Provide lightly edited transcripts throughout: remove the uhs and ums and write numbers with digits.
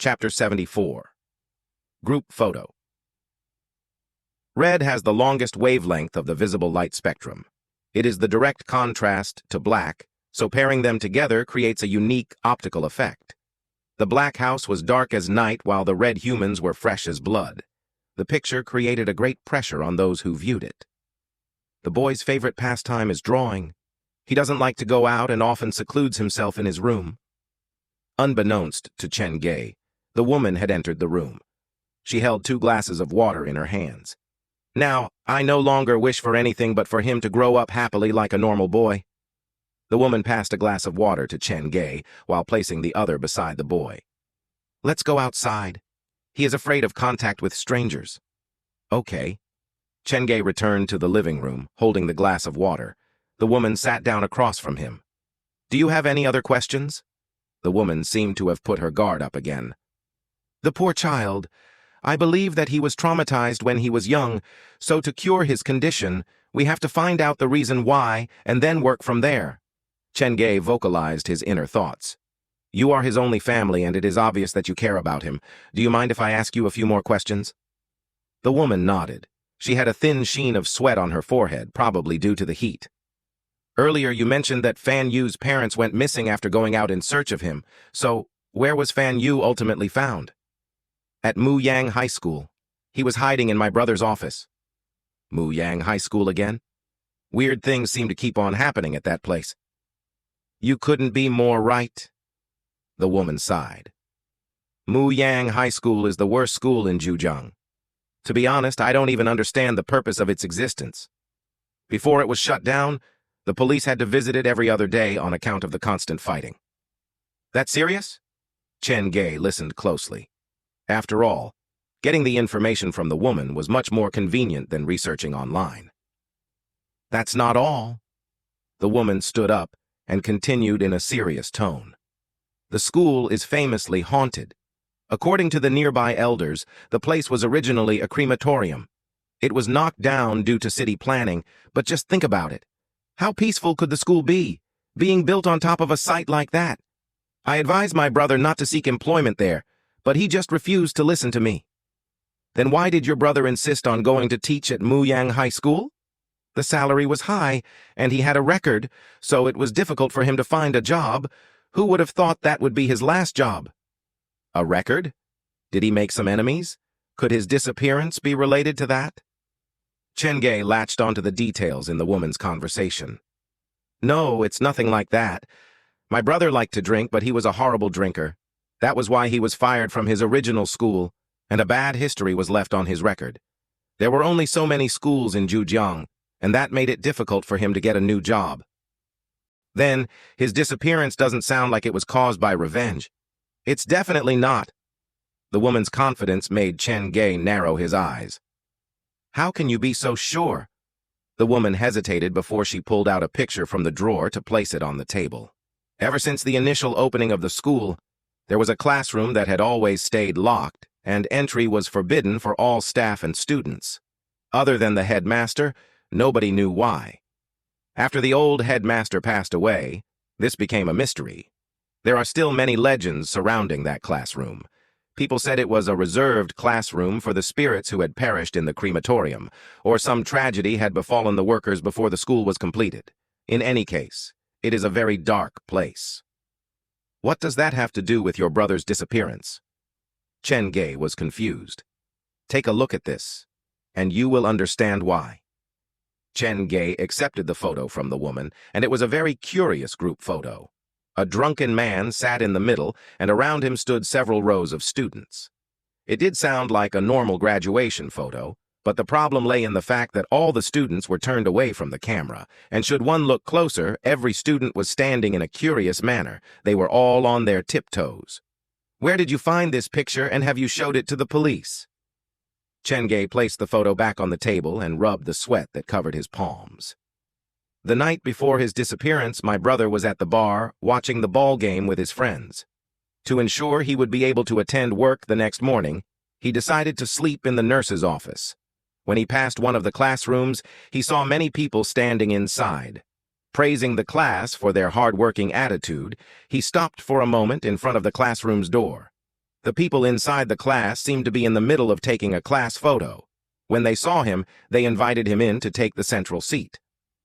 Chapter 74. Group Photo. Red has the longest wavelength of the visible light spectrum. It is the direct contrast to black, so pairing them together creates a unique optical effect. The black house was dark as night while the red humans were fresh as blood. The picture created a great pressure on those who viewed it. The boy's favorite pastime is drawing. He doesn't like to go out and often secludes himself in his room. Unbeknownst to Chen Ge, the woman had entered the room. She held 2 glasses of water in her hands. Now, I no longer wish for anything but for him to grow up happily like a normal boy. The woman passed a glass of water to Chen Ge while placing the other beside the boy. Let's go outside. He is afraid of contact with strangers. Okay. Chen Ge returned to the living room, holding the glass of water. The woman sat down across from him. Do you have any other questions? The woman seemed to have put her guard up again. The poor child. I believe that he was traumatized when he was young, so to cure his condition, we have to find out the reason why and then work from there. Chen Ge vocalized his inner thoughts. You are his only family and it is obvious that you care about him. Do you mind if I ask you a few more questions? The woman nodded. She had a thin sheen of sweat on her forehead, probably due to the heat. Earlier you mentioned that Fan Yu's parents went missing after going out in search of him, so where was Fan Yu ultimately found? At Muang High School. He was hiding in my brother's office. Muang High School again? Weird things seem to keep on happening at that place. You couldn't be more right. The woman sighed. Muang High School is the worst school in Zhejiang. To be honest, I don't even understand the purpose of its existence. Before it was shut down, the police had to visit it every other day on account of the constant fighting. That serious? Chen Ge listened closely. After all, getting the information from the woman was much more convenient than researching online. That's not all. The woman stood up and continued in a serious tone. The school is famously haunted. According to the nearby elders, the place was originally a crematorium. It was knocked down due to city planning, but just think about it. How peaceful could the school be, being built on top of a site like that? I advised my brother not to seek employment there, but he just refused to listen to me. Then why did your brother insist on going to teach at Muang High School? The salary was high, and he had a record, so it was difficult for him to find a job. Who would have thought that would be his last job? A record? Did he make some enemies? Could his disappearance be related to that? Chen Ge latched onto the details in the woman's conversation. No, it's nothing like that. My brother liked to drink, but he was a horrible drinker. That was why he was fired from his original school, and a bad history was left on his record. There were only so many schools in Zhejiang, and that made it difficult for him to get a new job. Then, his disappearance doesn't sound like it was caused by revenge. It's definitely not. The woman's confidence made Chen Ge narrow his eyes. How can you be so sure? The woman hesitated before she pulled out a picture from the drawer to place it on the table. Ever since the initial opening of the school, there was a classroom that had always stayed locked, and entry was forbidden for all staff and students. Other than the headmaster, nobody knew why. After the old headmaster passed away, this became a mystery. There are still many legends surrounding that classroom. People said it was a reserved classroom for the spirits who had perished in the crematorium, or some tragedy had befallen the workers before the school was completed. In any case, it is a very dark place. What does that have to do with your brother's disappearance? Chen Ge was confused. Take a look at this, and you will understand why. Chen Ge accepted the photo from the woman, and it was a very curious group photo. A drunken man sat in the middle, and around him stood several rows of students. It did sound like a normal graduation photo, but the problem lay in the fact that all the students were turned away from the camera, and should one look closer, every student was standing in a curious manner. They were all on their tiptoes. Where did you find this picture, and have you showed it to the police? Chen Ge placed the photo back on the table and rubbed the sweat that covered his palms. The night before his disappearance, my brother was at the bar, watching the ball game with his friends. To ensure he would be able to attend work the next morning, he decided to sleep in the nurse's office. When he passed one of the classrooms, he saw many people standing inside. Praising the class for their hard-working attitude, he stopped for a moment in front of the classroom's door. The people inside the class seemed to be in the middle of taking a class photo. When they saw him, they invited him in to take the central seat.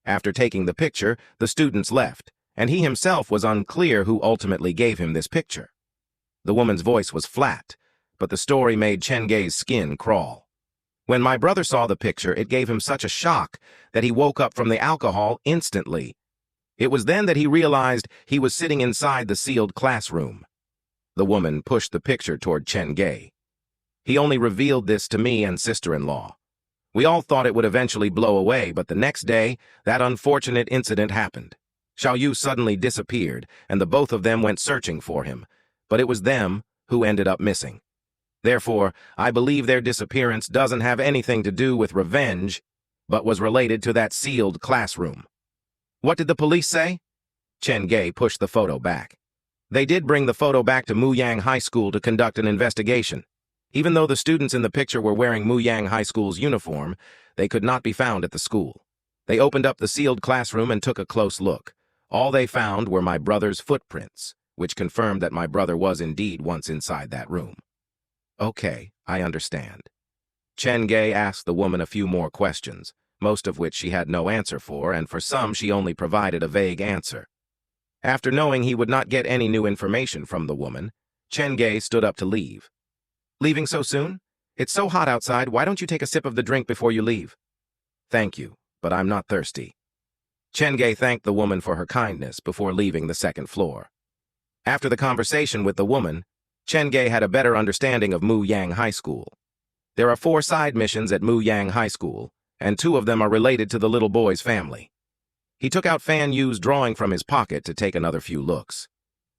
After taking the picture, the students left, and he himself was unclear who ultimately gave him this picture. The woman's voice was flat, but the story made Chen Ge's skin crawl. When my brother saw the picture, it gave him such a shock that he woke up from the alcohol instantly. It was then that he realized he was sitting inside the sealed classroom. The woman pushed the picture toward Chen Ge. He only revealed this to me and sister-in-law. We all thought it would eventually blow away, but the next day, that unfortunate incident happened. Xiaoyu suddenly disappeared, and the both of them went searching for him, but it was them who ended up missing. Therefore, I believe their disappearance doesn't have anything to do with revenge, but was related to that sealed classroom. What did the police say? Chen Ge pushed the photo back. They did bring the photo back to Muang High School to conduct an investigation. Even though the students in the picture were wearing Muang High School's uniform, they could not be found at the school. They opened up the sealed classroom and took a close look. All they found were my brother's footprints, which confirmed that my brother was indeed once inside that room. Okay, I understand. Chen Ge asked the woman a few more questions, most of which she had no answer for, and for some she only provided a vague answer. After knowing he would not get any new information from the woman, Chen Ge stood up to leave. Leaving so soon? It's so hot outside, why don't you take a sip of the drink before you leave? Thank you, but I'm not thirsty. Chen Ge thanked the woman for her kindness before leaving the second floor. After the conversation with the woman, Chen Ge had a better understanding of Muang High School. There are 4 side missions at Muang High School, and 2 of them are related to the little boy's family. He took out Fan Yu's drawing from his pocket to take another few looks.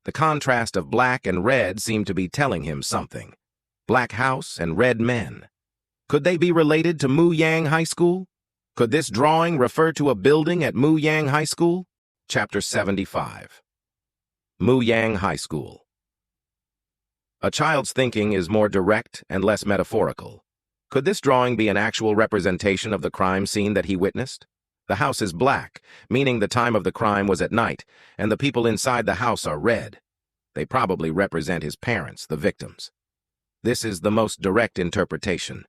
The contrast of black and red seemed to be telling him something. Black house and red men. Could they be related to Muang High School? Could this drawing refer to a building at Muang High School? Chapter 75. Muang High School. A child's thinking is more direct and less metaphorical. Could this drawing be an actual representation of the crime scene that he witnessed? The house is black, meaning the time of the crime was at night, and the people inside the house are red. They probably represent his parents, the victims. This is the most direct interpretation.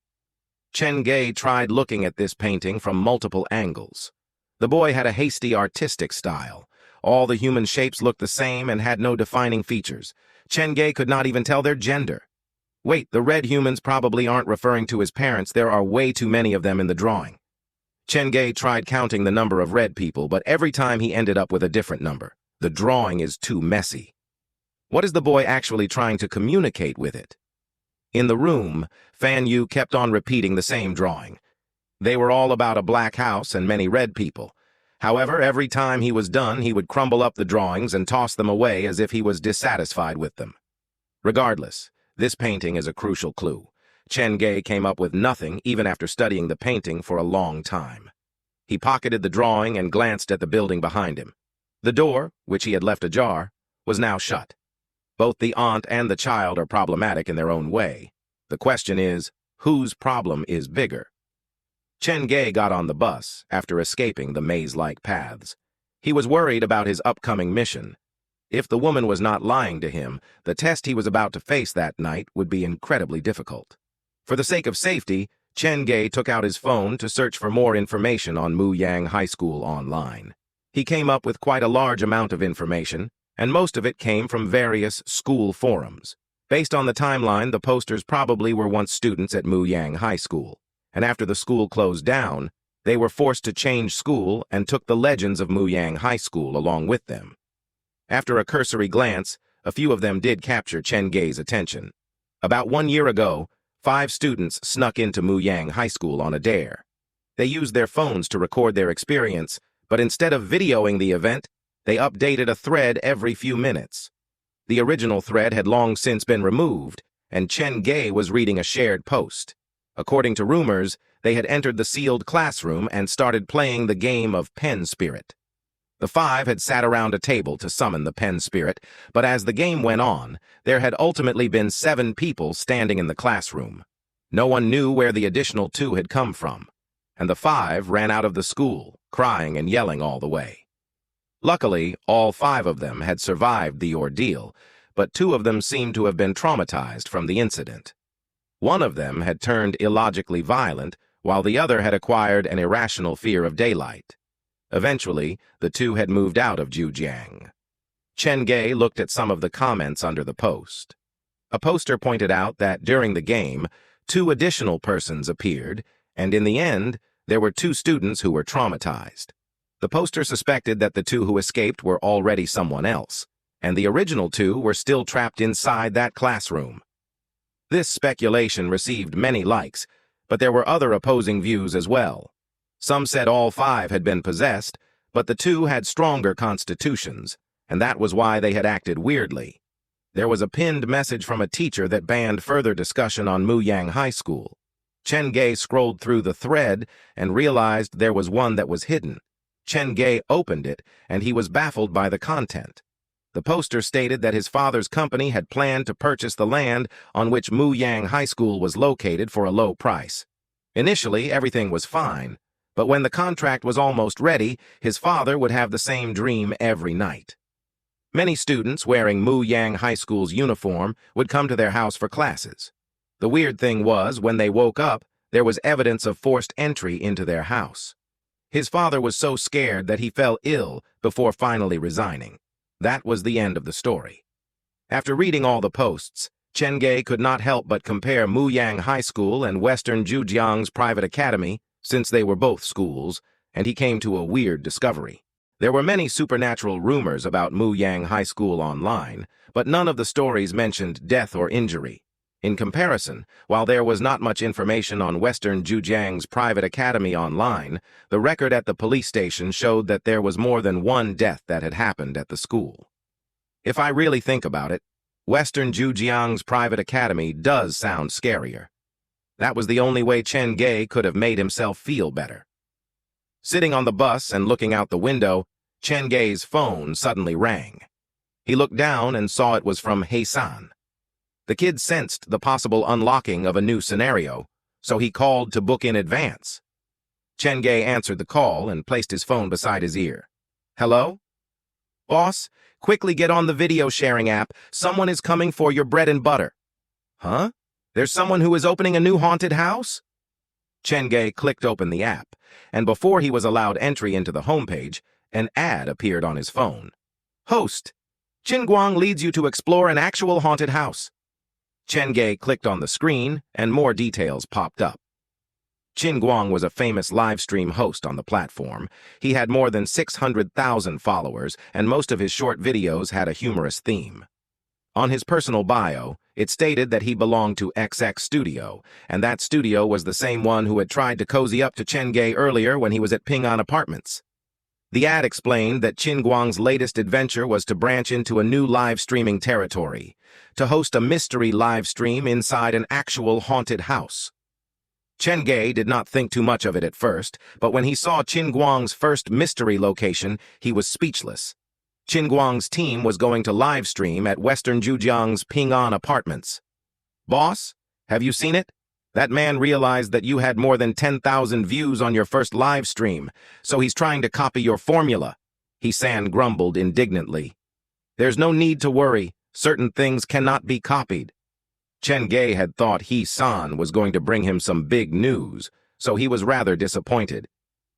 Chen Ge tried looking at this painting from multiple angles. The boy had a hasty artistic style. All the human shapes looked the same and had no defining features. Chen Ge could not even tell their gender. Wait, the red humans probably aren't referring to his parents. There are way too many of them in the drawing. Chen Ge tried counting the number of red people, but every time he ended up with a different number. The drawing is too messy. What is the boy actually trying to communicate with it? In the room, Fan Yu kept on repeating the same drawing. They were all about a black house and many red people. However, every time he was done, he would crumble up the drawings and toss them away as if he was dissatisfied with them. Regardless, this painting is a crucial clue. Chen Ge came up with nothing even after studying the painting for a long time. He pocketed the drawing and glanced at the building behind him. The door, which he had left ajar, was now shut. Both the aunt and the child are problematic in their own way. The question is, whose problem is bigger? Chen Ge got on the bus after escaping the maze-like paths. He was worried about his upcoming mission. If the woman was not lying to him, the test he was about to face that night would be incredibly difficult. For the sake of safety, Chen Ge took out his phone to search for more information on Muang High School online. He came up with quite a large amount of information, and most of it came from various school forums. Based on the timeline, the posters probably were once students at Muang High School, and after the school closed down, they were forced to change school and took the legends of Muang High School along with them. After a cursory glance, a few of them did capture Chen Ge's attention. About 1 year ago, 5 students snuck into Muang High School on a dare. They used their phones to record their experience, but instead of videoing the event, they updated a thread every few minutes. The original thread had long since been removed, and Chen Ge was reading a shared post. According to rumors, they had entered the sealed classroom and started playing the game of Pen Spirit. The 5 had sat around a table to summon the Pen Spirit, but as the game went on, there had ultimately been 7 people standing in the classroom. No one knew where the additional 2 had come from, and the 5 ran out of the school, crying and yelling all the way. Luckily, all 5 of them had survived the ordeal, but 2 of them seemed to have been traumatized from the incident. One of them had turned illogically violent, while the other had acquired an irrational fear of daylight. Eventually, the 2 had moved out of Zhujiang. Chen Ge looked at some of the comments under the post. A poster pointed out that during the game, 2 additional persons appeared, and in the end, there were 2 students who were traumatized. The poster suspected that the 2 who escaped were already someone else, and the original 2 were still trapped inside that classroom. This speculation received many likes, but there were other opposing views as well. Some said all 5 had been possessed, but the 2 had stronger constitutions, and that was why they had acted weirdly. There was a pinned message from a teacher that banned further discussion on Muang High School. Chen Ge scrolled through the thread and realized there was one that was hidden. Chen Ge opened it, and he was baffled by the content. The poster stated that his father's company had planned to purchase the land on which Muang High School was located for a low price. Initially, everything was fine, but when the contract was almost ready, his father would have the same dream every night. Many students wearing Muang High School's uniform would come to their house for classes. The weird thing was, when they woke up, there was evidence of forced entry into their house. His father was so scared that he fell ill before finally resigning. That was the end of the story. After reading all the posts, Chen Ge could not help but compare Muang High School and Western Zhujiang's private academy, since they were both schools, and he came to a weird discovery. There were many supernatural rumors about Muang High School online, but none of the stories mentioned death or injury. In comparison, while there was not much information on Western Zhujiang's private academy online, the record at the police station showed that there was more than 1 death that had happened at the school. If I really think about it, Western Zhujiang's private academy does sound scarier. That was the only way Chen Ge could have made himself feel better. Sitting on the bus and looking out the window, Chen Ge's phone suddenly rang. He looked down and saw it was from Heisan. The kid sensed the possible unlocking of a new scenario, so he called to book in advance. Chen Ge answered the call and placed his phone beside his ear. Hello? Boss, quickly get on the video sharing app. Someone is coming for your bread and butter. Huh? There's someone who is opening a new haunted house? Chen Ge clicked open the app, and before he was allowed entry into the homepage, an ad appeared on his phone. Host, Qin Guang leads you to explore an actual haunted house. Chen Ge clicked on the screen, and more details popped up. Qin Guang was a famous live-stream host on the platform. He had more than 600,000 followers, and most of his short videos had a humorous theme. On his personal bio, it stated that he belonged to XX Studio, and that studio was the same one who had tried to cozy up to Chen Ge earlier when he was at Ping An Apartments. The ad explained that Qin Guang's latest adventure was to branch into a new live-streaming territory, to host a mystery live stream inside an actual haunted house. Chen Ge did not think too much of it at first, but when he saw Qin Guang's first mystery location, he was speechless. Qin Guang's team was going to live stream at Western Zhujiang's Ping An Apartments. Boss, have you seen it? That man realized that you had more than 10,000 views on your first live stream, so he's trying to copy your formula, Heisan grumbled indignantly. There's no need to worry. Certain things cannot be copied. Chen Ge had thought Heisan was going to bring him some big news, so he was rather disappointed.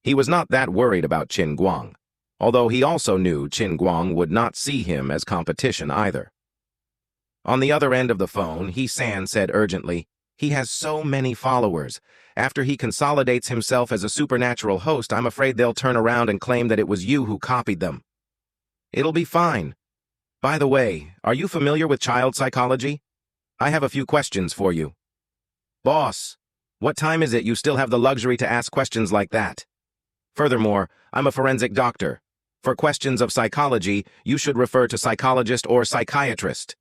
He was not that worried about Qin Guang, although he also knew Qin Guang would not see him as competition either. On the other end of the phone, Heisan said urgently, He has so many followers. After he consolidates himself as a supernatural host, I'm afraid they'll turn around and claim that it was you who copied them. It'll be fine. By the way, are you familiar with child psychology? I have a few questions for you. Boss, what time is it you still have the luxury to ask questions like that? Furthermore, I'm a forensic doctor. For questions of psychology, you should refer to psychologist or psychiatrist.